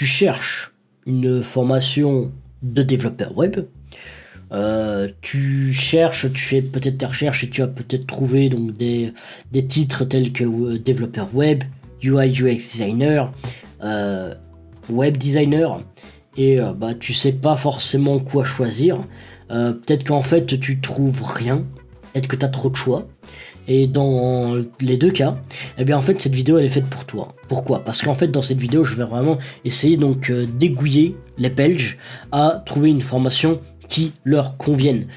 tu cherches une formation de développeur web, tu cherches, tu fais peut-être tes recherches et tu as peut-être trouvé donc des titres tels que développeur web, UI UX designer, web designer, et bah tu sais pas forcément quoi choisir. Peut-être qu'en fait tu trouves rien, peut-être que tu as trop de choix. Et dans les deux cas, eh bien en fait cette vidéo elle est faite pour toi. Pourquoi? Parce qu'en fait dans cette vidéo je vais vraiment essayer donc d'aiguiller les Belges à trouver une formation qui leur convienne.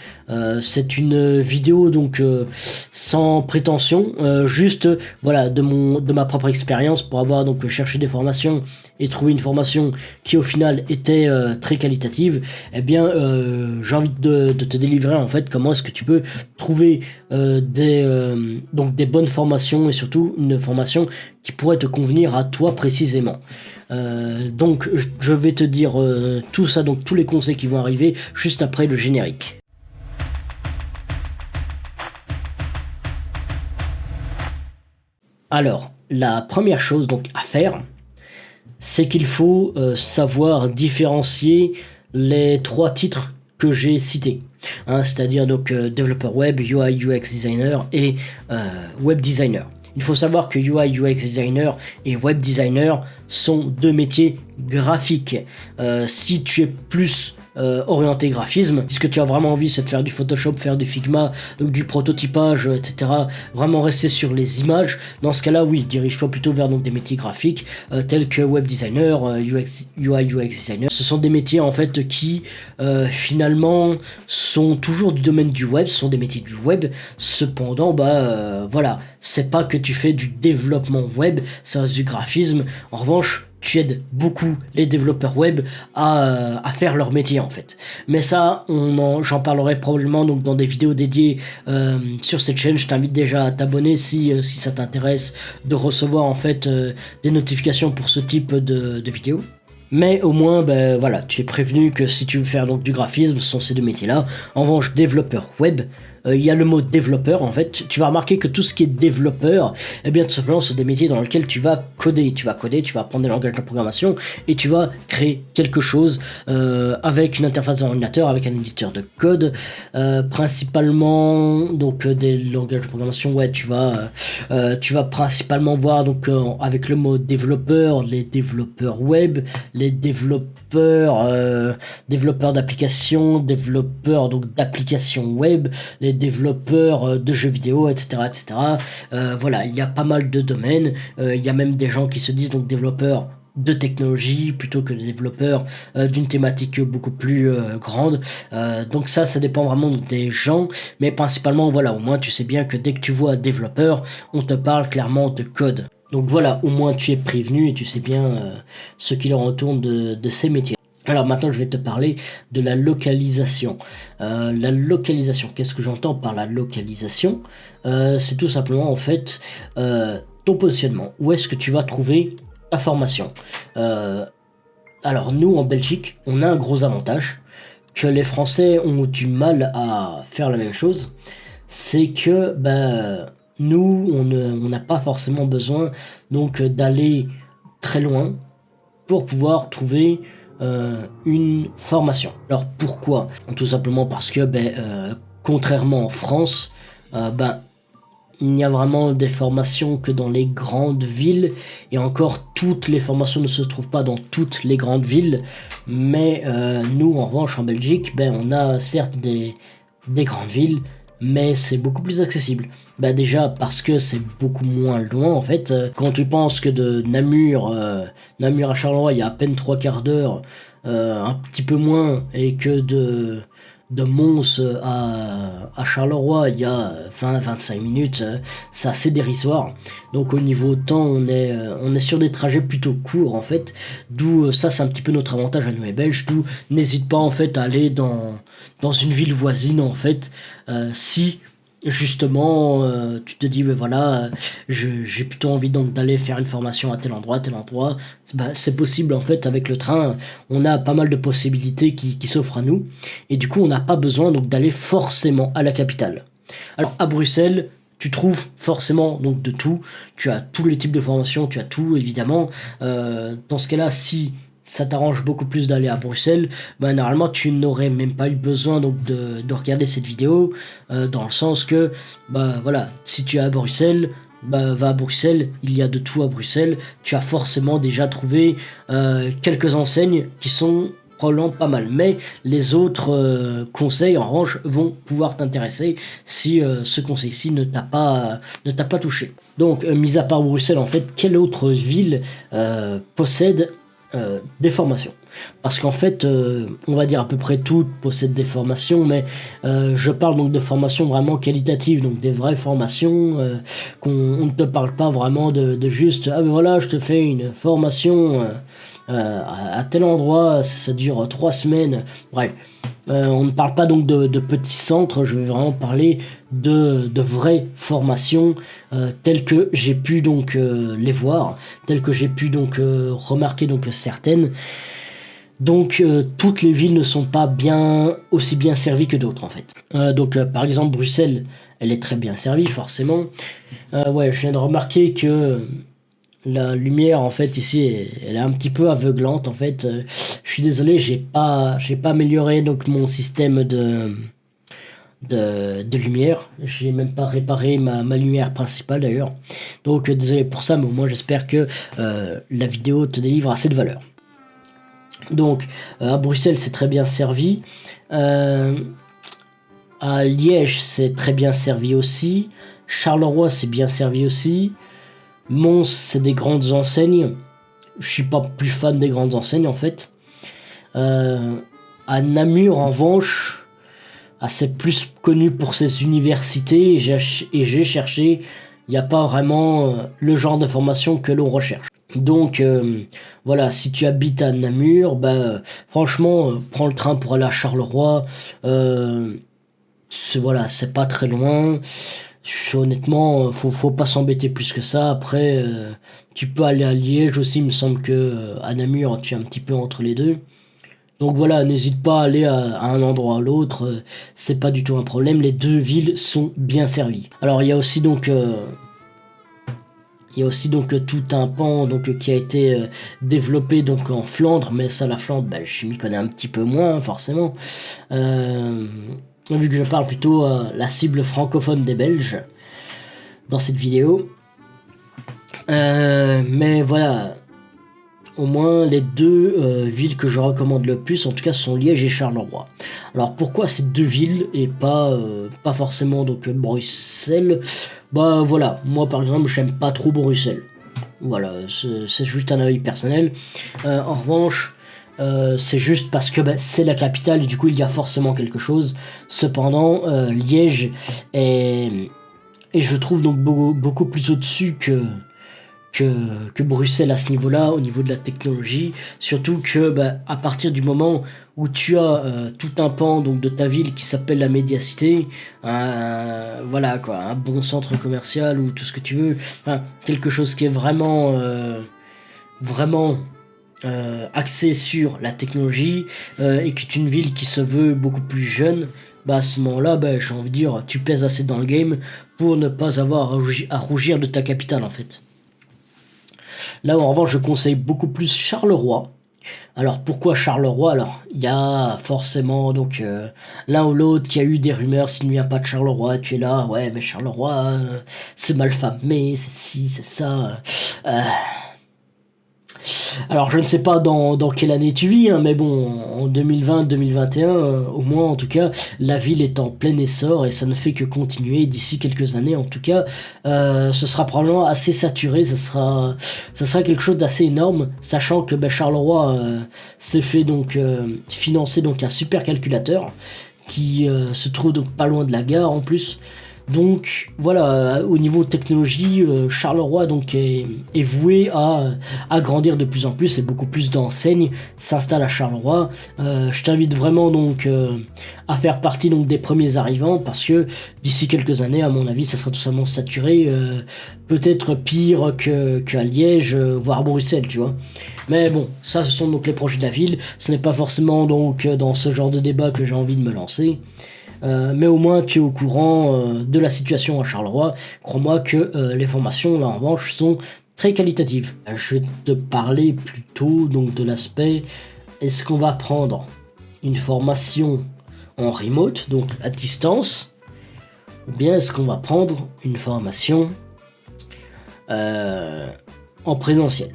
C'est une vidéo donc sans prétention, juste voilà de ma propre expérience pour avoir donc cherché des formations et trouvé une formation qui au final était très qualitative. Eh bien j'ai envie de te délivrer en fait comment est-ce que tu peux trouver donc des bonnes formations et surtout une formation qui pourrait te convenir à toi précisément. Donc je vais te dire tout ça, donc tous les conseils qui vont arriver juste après le générique. Alors, la première chose donc à faire, c'est qu'il faut savoir différencier les trois titres que j'ai cités. C'est-à-dire donc développeur web, UI UX designer et web designer. Il faut savoir que UI UX designer et web designer sont deux métiers graphiques. Si tu es plus orienté graphisme, si ce que tu as vraiment envie c'est de faire du Photoshop, faire du Figma, donc du prototypage, etc., vraiment rester sur les images, dans ce cas-là oui, dirige-toi plutôt vers donc des métiers graphiques tels que web designer, UI UX designer. Ce sont des métiers en fait qui finalement sont toujours du domaine du web, ce sont des métiers du web, cependant voilà, c'est pas que tu fais du développement web, ça reste du graphisme. En revanche, tu aides beaucoup les développeurs web à faire leur métier en fait. Mais ça, j'en parlerai probablement donc dans des vidéos dédiées sur cette chaîne. Je t'invite déjà à t'abonner si ça t'intéresse de recevoir en fait des notifications pour ce type de vidéos. Mais au moins, voilà, tu es prévenu que si tu veux faire donc du graphisme, ce sont ces deux métiers-là. En revanche, développeur web, il y a le mot développeur en fait. Tu vas remarquer que tout ce qui est développeur, eh bien tout simplement, c'est des métiers dans lesquels tu vas coder. Tu vas coder, tu vas apprendre des langages de programmation et tu vas créer quelque chose avec une interface d'ordinateur, avec un éditeur de code, principalement donc des langages de programmation. Ouais, tu vas principalement voir donc avec le mot développeur, les développeurs web, les développeurs d'applications, développeurs donc d'applications web, les développeurs de jeux vidéo, etc., etc. Voilà, il y a pas mal de domaines. Il y a même des gens qui se disent donc développeurs de technologie plutôt que développeurs d'une thématique beaucoup plus grande. Donc ça dépend vraiment des gens, mais principalement voilà, au moins tu sais bien que dès que tu vois développeur, on te parle clairement de code. Donc voilà, au moins tu es prévenu et tu sais bien ce qu'il en retourne de ces métiers. Alors maintenant je vais te parler de la localisation. La localisation, qu'est-ce que j'entends par la localisation? C'est tout simplement en fait ton positionnement. Où est-ce que tu vas trouver ta formation? Alors nous en Belgique, on a un gros avantage que les Français ont du mal à faire la même chose. C'est que nous, on n'a pas forcément besoin donc d'aller très loin pour pouvoir trouver une formation. Alors pourquoi? Tout simplement parce que contrairement en France, il n'y a vraiment des formations que dans les grandes villes, et encore toutes les formations ne se trouvent pas dans toutes les grandes villes, mais nous en revanche en Belgique, on a certes des grandes villes, mais c'est beaucoup plus accessible. Déjà parce que c'est beaucoup moins loin en fait. Quand tu penses que de Namur à Charleroi il y a à peine 3/4 d'heure, un petit peu moins, et que de Mons à Charleroi il y a 20-25 minutes, c'est assez dérisoire. Donc au niveau temps on est sur des trajets plutôt courts en fait, d'où ça c'est un petit peu notre avantage à nous les Belges, d'où n'hésite pas en fait à aller dans une ville voisine en fait, si justement tu te dis voilà, j'ai plutôt envie donc d'aller faire une formation à tel endroit, c'est possible en fait. Avec le train on a pas mal de possibilités qui s'offrent à nous, et du coup on n'a pas besoin donc d'aller forcément à la capitale. Alors à Bruxelles tu trouves forcément donc de tout, tu as tous les types de formations, tu as tout évidemment. Dans ce cas-là, si ça t'arrange beaucoup plus d'aller à Bruxelles, ben normalement tu n'aurais même pas eu besoin donc de regarder cette vidéo, dans le sens que ben voilà, si tu es à Bruxelles, ben va à Bruxelles, il y a de tout à Bruxelles, tu as forcément déjà trouvé quelques enseignes qui sont probablement pas mal, mais les autres conseils en revanche vont pouvoir t'intéresser si ce conseil-ci ne t'a pas touché. Donc mis à part Bruxelles, en fait, quelle autre ville possède des formations? Parce qu'en fait, on va dire à peu près toutes possèdent des formations, mais je parle donc de formations vraiment qualitatives, donc des vraies formations, on ne te parle pas vraiment de juste, ah ben voilà, je te fais une formation à tel endroit, ça dure 3 semaines, bref. On ne parle pas donc de petits centres, je vais vraiment parler de vraies formations telles que j'ai pu donc les voir, telles que j'ai pu donc remarquer donc certaines. Donc toutes les villes ne sont pas aussi bien servies que d'autres en fait. Donc par exemple Bruxelles, elle est très bien servie forcément. Ouais, je viens de remarquer que la lumière en fait ici, elle est un petit peu aveuglante en fait. Je suis désolé, j'ai pas amélioré donc mon système de lumière. J'ai même pas réparé ma lumière principale d'ailleurs. Donc désolé pour ça, mais au moins j'espère que la vidéo te délivre assez de valeur. Donc à Bruxelles c'est très bien servi. À Liège c'est très bien servi aussi. Charleroi c'est bien servi aussi. Mons c'est des grandes enseignes. Je suis pas plus fan des grandes enseignes en fait. À Namur en revanche, c'est plus connu pour ses universités et j'ai cherché, il n'y a pas vraiment le genre de formation que l'on recherche. Donc voilà, si tu habites à Namur, franchement, prends le train pour aller à Charleroi. Voilà, c'est pas très loin. Honnêtement, faut pas s'embêter plus que ça. Après, tu peux aller à Liège aussi. Il me semble que à Namur, tu es un petit peu entre les deux. Donc voilà, n'hésite pas à aller à un endroit ou à l'autre. C'est pas du tout un problème. Les deux villes sont bien servies. Alors il y a aussi donc tout un pan donc qui a été développé donc en Flandre, mais ça la Flandre, je m'y connais un petit peu moins forcément. Vu que je parle plutôt la cible francophone des Belges dans cette vidéo. Mais voilà, au moins les deux villes que je recommande le plus, en tout cas, sont Liège et Charleroi. Alors pourquoi ces deux villes et pas forcément donc Bruxelles? Voilà, moi par exemple j'aime pas trop Bruxelles. Voilà, c'est juste un avis personnel. En revanche, c'est juste parce que c'est la capitale et du coup il y a forcément quelque chose. Cependant, Liège est je trouve donc beaucoup plus au-dessus que Bruxelles à ce niveau-là, au niveau de la technologie. Surtout que à partir du moment où tu as tout un pan donc de ta ville qui s'appelle la médiacité, voilà quoi, un bon centre commercial ou tout ce que tu veux, quelque chose qui est vraiment axé sur la technologie et que c'est une ville qui se veut beaucoup plus jeune, à ce moment-là, j'ai envie de dire, tu pèses assez dans le game pour ne pas avoir à rougir de ta capitale en fait. Là, en revanche, je conseille beaucoup plus Charleroi. Alors, pourquoi Charleroi? Alors, il y a forcément donc l'un ou l'autre qui a eu des rumeurs, s'il ne vient pas de Charleroi, tu es là, ouais, mais Charleroi, c'est mal famé, c'est ci, c'est ça. Alors, je ne sais pas dans quelle année tu vis, mais bon, en 2020-2021, au moins, en tout cas, la ville est en plein essor et ça ne fait que continuer d'ici quelques années. En tout cas, ce sera probablement assez saturé, ça sera quelque chose d'assez énorme, sachant que Charleroi s'est fait donc financer donc un supercalculateur qui se trouve donc pas loin de la gare en plus. Donc voilà, au niveau technologie, Charleroi donc est voué à grandir de plus en plus et beaucoup plus d'enseignes s'installent à Charleroi. Je t'invite vraiment donc à faire partie donc des premiers arrivants parce que d'ici quelques années, à mon avis, ça sera tout simplement saturé, peut-être pire qu'à Liège, voire Bruxelles, tu vois. Mais bon, ça ce sont donc les projets de la ville. Ce n'est pas forcément donc dans ce genre de débat que j'ai envie de me lancer. Mais au moins tu es au courant de la situation à Charleroi. Crois-moi que les formations là en revanche sont très qualitative. Je vais te parler plutôt donc de l'aspect, est-ce qu'on va prendre une formation en remote, donc à distance, ou bien est-ce qu'on va prendre une formation en présentiel.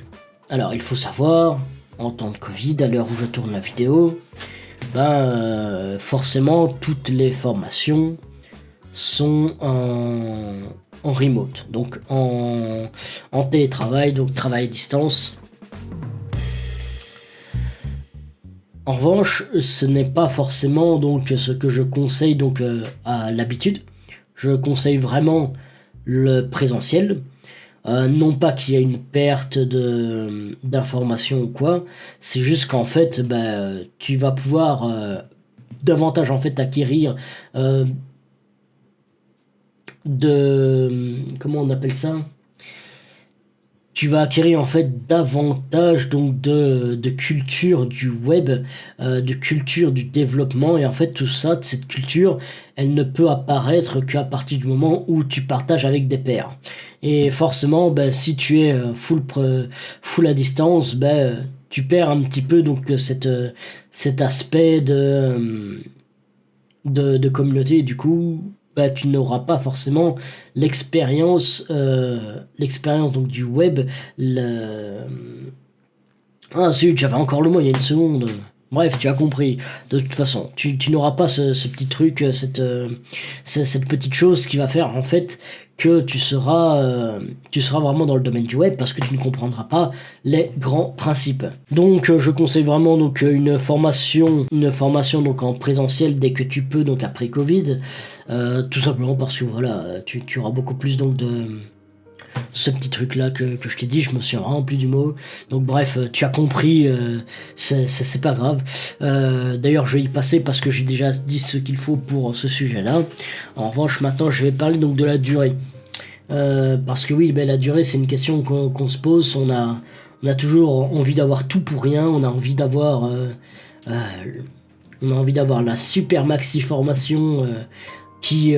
Alors il faut savoir, en temps de Covid, à l'heure où je tourne la vidéo, forcément toutes les formations sont en remote, donc en télétravail, donc travail à distance. En revanche, ce n'est pas forcément donc ce que je conseille donc à l'habitude. Je conseille vraiment le présentiel. Non pas qu'il y ait une perte d'informations ou quoi, c'est juste qu'en fait, tu vas pouvoir davantage en fait acquérir comment on appelle ça? Tu vas acquérir en fait davantage donc de culture du web, de culture du développement, et en fait tout ça, cette culture, elle ne peut apparaître qu'à partir du moment où tu partages avec des pairs. Et forcément, si tu es full à distance, tu perds un petit peu donc cet aspect de communauté, et du coup tu n'auras pas forcément l'expérience donc du web. Ah zut, j'avais encore le mot il y a une seconde. Bref, tu as compris. De toute façon, tu n'auras pas ce petit truc, cette petite chose qui va faire en fait que tu seras vraiment dans le domaine du web, parce que tu ne comprendras pas les grands principes. Donc je conseille vraiment donc une formation donc en présentiel dès que tu peux, donc après Covid, tout simplement parce que voilà, tu auras beaucoup plus donc de ce petit truc là que je t'ai dit, je me suis vraiment plus du mot. Donc bref, tu as compris, c'est pas grave. D'ailleurs je vais y passer parce que j'ai déjà dit ce qu'il faut pour ce sujet là. En revanche, maintenant je vais parler donc de la durée, parce que oui, la durée c'est une question qu'on se pose. On a toujours envie d'avoir tout pour rien, on a envie d'avoir la super maxi formation qui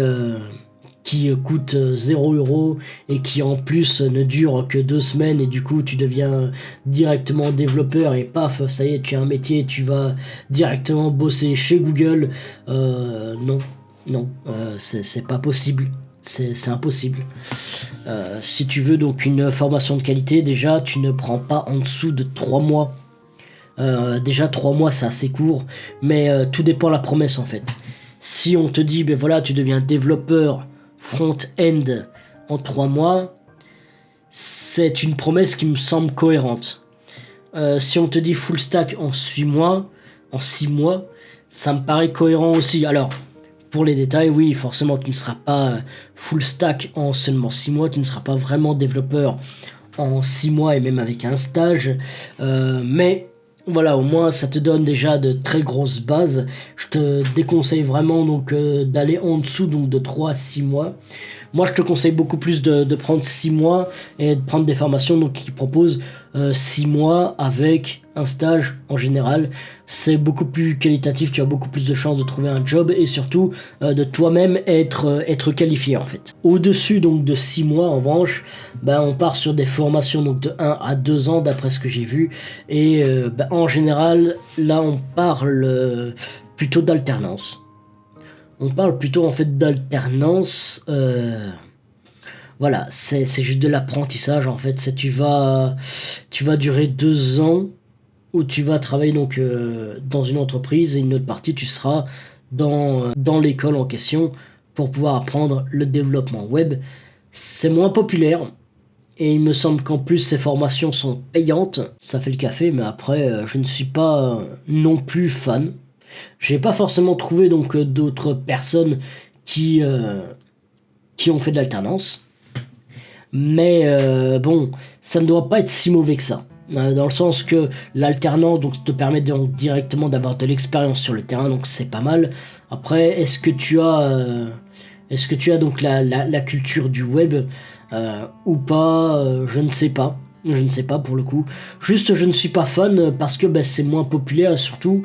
coûte 0 € et qui en plus ne dure que 2 semaines, et du coup tu deviens directement développeur et paf, ça y est, tu as un métier, tu vas directement bosser chez Google. Non, c'est pas possible. C'est impossible. Si tu veux donc une formation de qualité, déjà tu ne prends pas en dessous de 3 mois. Déjà 3 mois c'est assez court, mais tout dépend de la promesse en fait. Si on te dit voilà, tu deviens développeur front-end en 3 mois, c'est une promesse qui me semble cohérente. Si on te dit full stack en 6 mois, ça me paraît cohérent aussi. Alors pour les détails, oui, forcément tu ne seras pas full stack en seulement 6 mois, tu ne seras pas vraiment développeur en 6 mois et même avec un stage, mais voilà, au moins ça te donne déjà de très grosses bases. Je te déconseille vraiment donc d'aller en dessous donc de 3 à 6 mois. Moi je te conseille beaucoup plus de prendre 6 mois et de prendre des formations donc qui proposent 6 mois avec un stage en général. C'est beaucoup plus qualitatif, tu as beaucoup plus de chances de trouver un job et surtout de toi-même être qualifié en fait. Au-dessus donc de 6 mois en revanche, on part sur des formations donc de 1 à 2 ans d'après ce que j'ai vu, et en général là on parle plutôt d'alternance. On parle plutôt en fait d'alternance. Voilà, c'est juste de l'apprentissage en fait. Tu vas durer 2 ans où tu vas travailler donc dans une entreprise, et une autre partie tu seras dans l'école en question pour pouvoir apprendre le développement web. C'est moins populaire et il me semble qu'en plus ces formations sont payantes. Ça fait le café, mais après je ne suis pas non plus fan. J'ai pas forcément trouvé donc d'autres personnes qui ont fait de l'alternance, mais bon, ça ne doit pas être si mauvais que ça, dans le sens que l'alternance donc te permet donc directement d'avoir de l'expérience sur le terrain, donc c'est pas mal. Après, est-ce que tu as donc la culture du web ou pas? Je ne sais pas. Je ne sais pas pour le coup. Juste, je ne suis pas fan parce que c'est moins populaire, et surtout,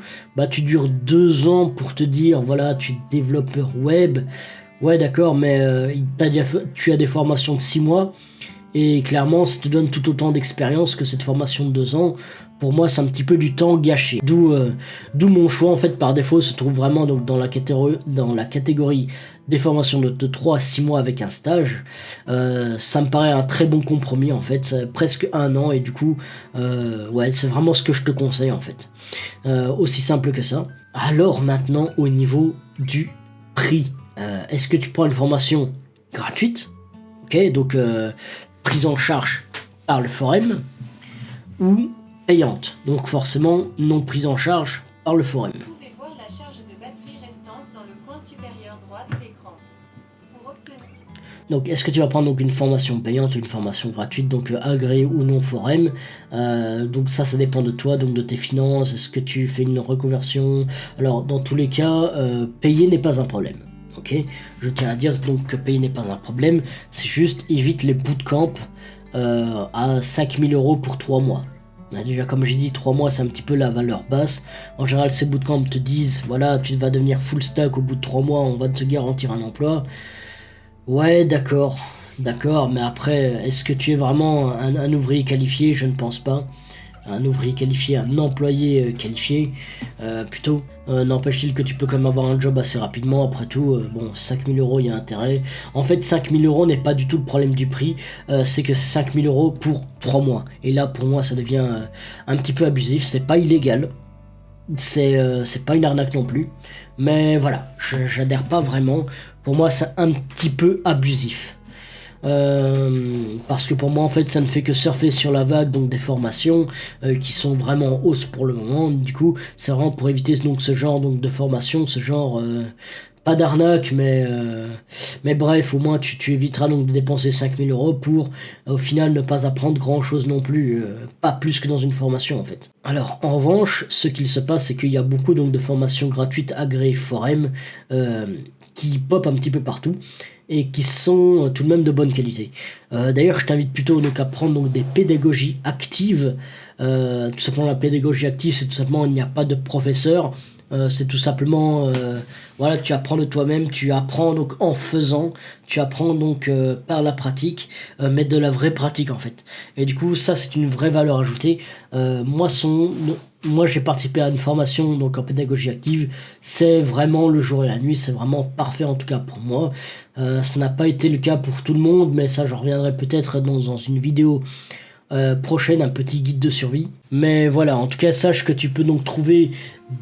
tu dures 2 ans pour te dire, voilà, tu es développeur web. Ouais, d'accord, mais tu as des formations de 6 mois, Et clairement, ça te donne tout autant d'expérience que cette formation de 2 ans. Pour moi, c'est un petit peu du temps gâché. D'où mon choix, en fait, par défaut, se trouve vraiment donc, dans la catégorie des formations de 3 à 6 mois avec un stage. Ça me paraît un très bon compromis, en fait. C'est presque 1 an, et du coup, ouais, c'est vraiment ce que je te conseille, en fait. Aussi simple que ça. Alors maintenant, au niveau du prix. Est-ce que tu prends une formation gratuite, ok, donc prise en charge par le forum, ou payante, donc forcément non prise en charge par le forum. Vous pouvez voir la charge de batterie restante dans le coin supérieur droit de l'écran. Pour obtenir... Donc est-ce que tu vas prendre donc une formation payante ou une formation gratuite, donc agréée ou non forum, donc ça dépend de toi, donc de tes finances, est-ce que tu fais une reconversion. Alors dans tous les cas, payer n'est pas un problème. Ok, je tiens à dire donc que payer n'est pas un problème, c'est juste évite les bootcamps à 5000 € pour 3 mois. Déjà, comme j'ai dit, 3 mois c'est un petit peu la valeur basse. En général, ces bootcamps te disent voilà, tu vas devenir full stack au bout de 3 mois, on va te garantir un emploi. Ouais, d'accord, mais après, est-ce que tu es vraiment un ouvrier qualifié? Je ne pense pas. Un ouvrier qualifié, un employé qualifié, plutôt. N'empêche-t-il que tu peux quand même avoir un job assez rapidement, après tout, bon, 5000 €, il y a intérêt. En fait, 5000 € n'est pas du tout le problème du prix, c'est que c'est 5000 € pour 3 mois. Et là, pour moi, ça devient un petit peu abusif, c'est pas illégal, c'est pas une arnaque non plus, mais voilà, j'adhère pas vraiment. Pour moi, c'est un petit peu abusif. Parce que pour moi en fait ça ne fait que surfer sur la vague donc des formations qui sont vraiment en hausse pour le moment. Du coup c'est vraiment pour éviter donc ce genre donc de formation, ce genre pas d'arnaque mais bref, au moins tu éviteras donc de dépenser 5000 € pour au final ne pas apprendre grand chose non plus, pas plus que dans une formation en fait. Alors en revanche, ce qu'il se passe c'est qu'il y a beaucoup donc de formations gratuites agréées forum qui pop un petit peu partout et qui sont tout de même de bonne qualité. D'ailleurs, je t'invite plutôt donc à prendre donc des pédagogies actives. Tout simplement, la pédagogie active, c'est tout simplement il n'y a pas de professeur. C'est tout simplement, voilà, tu apprends de toi-même, tu apprends donc en faisant, tu apprends donc par la pratique, mais de la vraie pratique en fait. Et du coup, ça c'est une vraie valeur ajoutée. Moi, j'ai participé à une formation donc en pédagogie active. C'est vraiment le jour et la nuit, c'est vraiment parfait en tout cas pour moi. Ça n'a pas été le cas pour tout le monde, mais ça, j'en reviendrai peut-être dans une vidéo prochaine, un petit guide de survie. Mais voilà, en tout cas, sache que tu peux donc trouver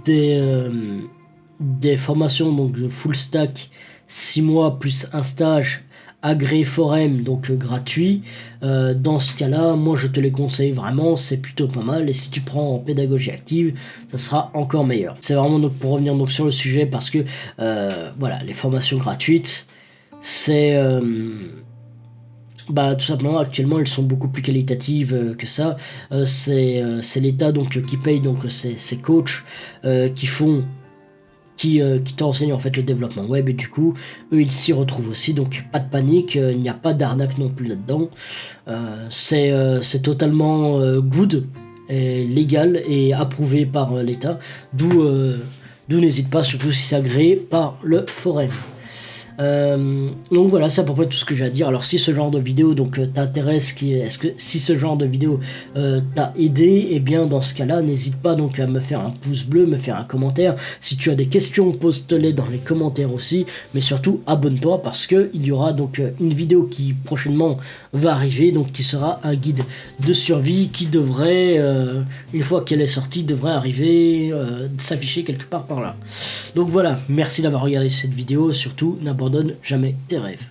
des formations donc de full stack 6 mois plus un stage agréé forum donc gratuit. Dans ce cas-là, moi je te les conseille vraiment, c'est plutôt pas mal. Et si tu prends en pédagogie active, ça sera encore meilleur. C'est vraiment donc pour revenir donc sur le sujet parce que voilà, les formations gratuites, c'est bah, tout simplement actuellement elles sont beaucoup plus qualitatives que ça. C'est l'État donc qui paye donc ces coachs qui t'enseignent en fait le développement web, et du coup eux ils s'y retrouvent aussi, donc pas de panique, il n'y a pas d'arnaque non plus là-dedans. C'est totalement good et légal et approuvé par l'État, d'où n'hésite pas, surtout si c'est agréé par le forum. Donc voilà, c'est à peu près tout ce que j'ai à dire. Alors si ce genre de vidéo donc t'intéresse, si ce genre de vidéo t'a aidé, et bien dans ce cas-là, n'hésite pas donc à me faire un pouce bleu, me faire un commentaire. Si tu as des questions, pose-les dans les commentaires aussi, mais surtout abonne-toi parce que il y aura donc une vidéo qui prochainement va arriver, donc qui sera un guide de survie qui devrait, une fois qu'elle est sortie, devrait arriver, s'afficher quelque part par là. Donc voilà, merci d'avoir regardé cette vidéo, surtout n'abandonne jamais tes rêves.